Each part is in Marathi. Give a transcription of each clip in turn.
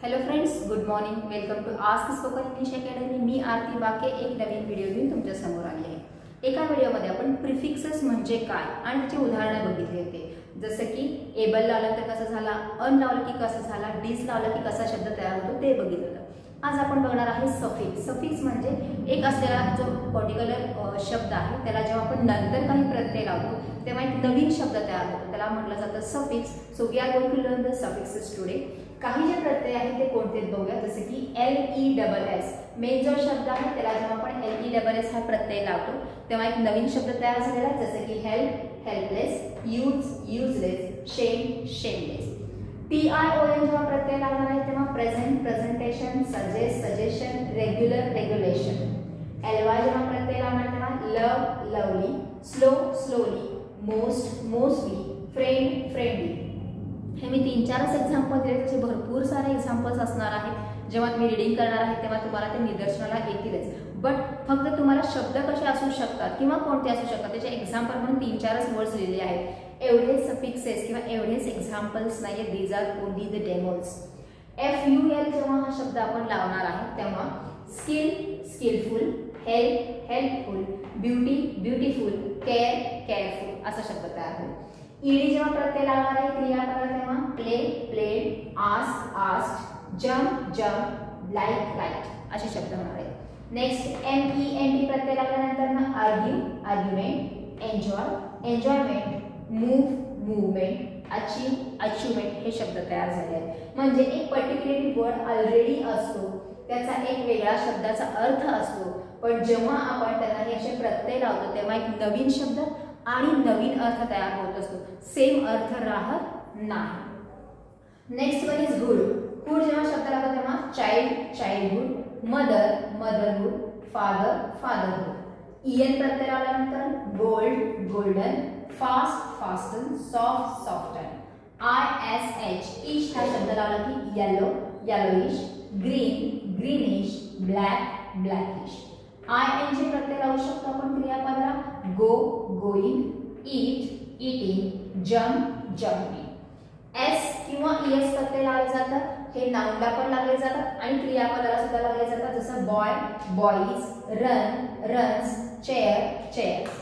Hello friends, good morning. Welcome to Ask spoken English academy. मी आरती वाके एक नवीन व्हिडिओ घेऊन तुमच्या समोर आली आहे. एका व्हिडिओमध्ये आपण प्रिफिक्सेस म्हणजे काय आणि त्याची उदाहरणं बघितली होती. जसं की एबल लावलं तर कसं झाला, अन लावलं की कसं झाला, डिस लावलं की कसा शब्द तयार होतो ते बघितलं होतं. आज आपण बघणार आहे सफिक्स. सफिक्स म्हणजे एक असलेला जो पर्टिक्युलर शब्द आहे त्याला जेव्हा आपण नंतर काही प्रत्यय लावतो तेव्हा एक नवीन शब्द तयार होतो, त्याला म्हटलं जातं suffix. So we are going to learn the suffixes today. काही जे प्रत्यय आहेत ते कोणते बघूया. जसे की LESS मेन जो शब्द आहे त्याला जेव्हा आपण LESS हा प्रत्यय लावतो तेव्हा एक नवीन शब्द तयार झालेला आहे. जसे की help, helpless, use, useless, shame, shameless. TION जेव्हा प्रत्यय लागणार आहे तेव्हा present, presentation, suggest, suggestion, regular, regulation. LY जेव्हा प्रत्यय लागणार तेव्हा love, lovely, slow, slowly, most, mostly, friend, friendly. हे मी 3-4 एक्झाम्पल दिले, त्याचे भरपूर सारे एक्झाम्पल्स असणार आहेत. जेव्हा तुम्ही रीडिंग करणार आहे तेव्हा तुम्हाला ते निदर्शनाला येतीलच. बट फक्त तुम्हाला शब्द कसे असू शकतात किंवा कोणते असू शकतात त्याचे एक्झाम्पल म्हणून 3-4 वर्ड्स लिहिलेले आहेत. एवढे सफिक्सेस किंवा एवढेच एक्झाम्पल्स नाही आहेत. These are only the demos. FUL जेव्हा हा शब्द आपण लावणार आहे तेव्हा skill, skillful, help, helpful, beauty, beautiful, care, careful असा शब्द तयार होईल. ED जेव्हा प्रत्यय लागणार आहे क्रियापद तेव्हा play, played, ask, asked, jump, jump, like, like असे शब्द होणार आहेत. नेक्स्ट MENT प्रत्यय लागल्यानंतर ना argue, argument, enjoy, enjoyment, move, movement, achieve, achievement हे शब्द तयार झाले आहेत. म्हणजे एक पर्टिक्युलर वर्ड ऑलरेडी असतो, त्याचा एक वेगळा शब्दाचा अर्थ असतो, पण जेव्हा आपण त्यांना हे असे प्रत्यय लावतो तेव्हा एक नवीन शब्द आणि नवीन अर्थ तयार होत असतो, सेम अर्थ राहत नाही. Next one is hood. Hood जेव्हा शब्द लागतो तेव्हा child, childhood, mother, motherhood, father, fatherhood. EN प्रत्यय लावल्यानंतर gold, golden, fast, fasten, soft, soften. ISH इश हा शब्द लावला की yellow, yellowish, green, greenish, black, blackish. ING प्रत्यय लावू शकतो आपण क्रियापदाला गो, गोइंग, ईट, ईटिंग, जम्प, जम्पिंग. S किंवा ES प्रत्यय लावले जातात. हे नाउनला पण लागले जातात आणि क्रियापदाला सुद्धा लागले जातात. जसं boy, boys, run, runs, chair, chairs.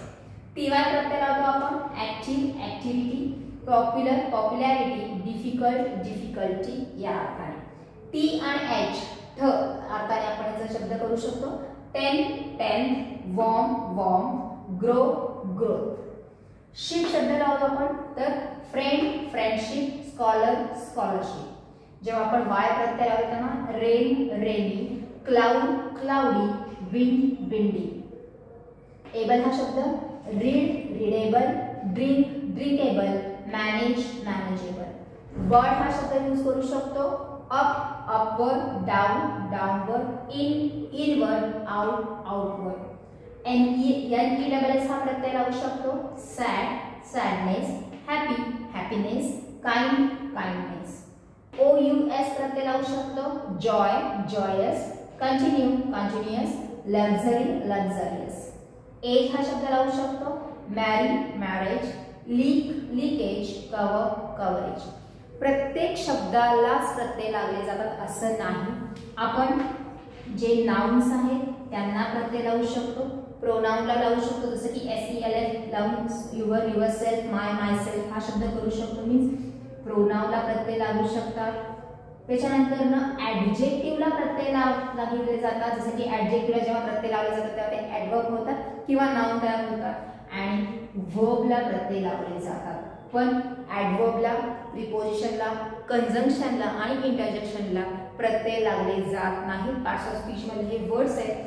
TY प्रत्यय लावतो आपण active, activity, popular, popularity, difficult, difficulty या अर्थाने. T आणि H ठ अर्थाने आपण याचा शब्द करू शकतो. Ten, tenth, warm, warm, grow, growth. Ship शब्द लावतो आपण तर फ्रेंड, फ्रेंडशिप, स्कॉलर, स्कॉलरशिप. जेव्हा आपण वाय प्रत्यय लावतो तेव्हा rain, rainy, cloud, cloudy, wind, windy. Able हा शब्द read, readable, drink, drinkable, manage, manageable. Word हा शब्द यूज करू शकतो up, upward, down, downward, in, inward, out, outward. NESS हा प्रत्यय लावू शकतो sad, sadness, happy, happiness, kind, kindness. OUS प्रत्यय लावू शकतो joy, joyous, continue, continuous, luxury, luxurious. Age हा शब्द लावू शकतो marry, marriage, leak, leakage, cover, coverage. प्रत्येक शब्दालाच प्रत्यय लागले जातात असं नाही. आपण जे नाउन्स आहेत त्यांना प्रत्यय लावू शकतो, प्रोनाउनला लावू शकतो. जसं की SELF लावून your, your self, my, my self हा शब्द करू शकतो. मीन्स प्रोनाउनला प्रत्यय लागू शकतात. त्याच्यानंतर ना ऍडजेक्टिव्हला प्रत्यय लागले जातात. जसं की ऍडजेक्टिव्हला जेव्हा प्रत्यय लावले जातात तेव्हा ते ऍडवर्ब होतात किंवा नाउन तयार होतात. आणि व्हर्बला प्रत्यय लावले जातात. पण ऍडवर्बला, प्रिपोजिशनला, कंजंक्शनला आणि इंटरजेक्शनला प्रत्यय लागले जात नाही. पार्ट्स ऑफ स्पीच मध्ये हे वर्ड्स आहेत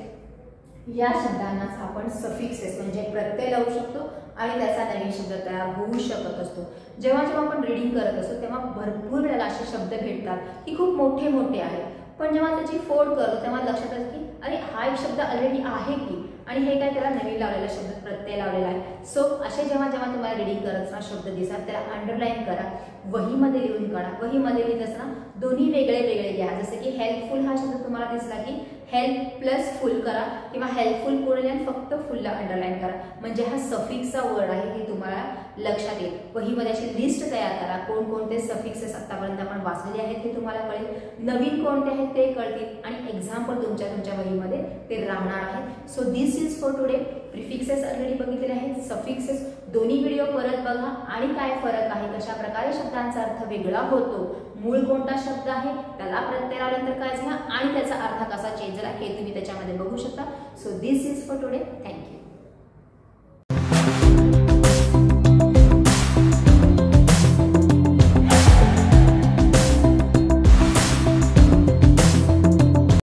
या शब्दांनाच आपण सफिक्सेस म्हणजे प्रत्यय लावू शकतो आणि त्याचा नवीन शब्द तयार होऊ शकत असतो. जेव्हा जेव्हा आपण रीडिंग करत असतो तेव्हा भरपूर वेळेला असे शब्द भेटतात की खूप मोठे मोठे आहेत, पण जेव्हा त्याची फोड करतो तेव्हा लक्षात येतं की अरे हा एक शब्द ऑलरेडी आहे की, आणि हे काय त्याला नवीन लावलेला शब्द प्रत्यय लावलेला आहे. सो असे जेव्हा जेव्हा तुम्हाला रीडिंग करत असताना शब्द दिसतात त्याला अंडरलाईन करा, वहीमध्ये लिहून काढा. वहीमध्ये लिहित असताना दोन्ही वेगळे वेगळे घ्या. जसं की हेल्पफुल हा शब्द तुम्हाला दिसला की हेल्प प्लस फुल करा किंवा हेल्पफुल पुढे आणि फक्त फुलला अंडरलाईन करा, म्हणजे हा सफिक्सचा वर्ड आहे हे तुम्हाला लक्षात येईल. वहीमध्ये अशी लिस्ट तयार करा, कोणकोणते सफिक्सेस आतापर्यंत आपण वाचलेले आहेत ते तुम्हाला कळेल, नवीन कोणते आहेत ते कळतील आणि एक्झाम्पल तुमच्या वहीमध्ये ते राहणार आहेत. So this is for today. Prefixes already बघितलेले आहेत, सफिक्सेस दोन्ही व्हिडिओ परत बघा आणि काय फरक आहे, कशा प्रकारे शब्दांचा अर्थ वेगळा होतो, मूळ कोणता शब्द आहे, त्याला प्रत्यय आल्यानंतर काय झाला आणि त्याचा अर्थ कसा चेंज झाला हे तुम्ही त्याच्यामध्ये बघू शकता. So this is for today. Thank you.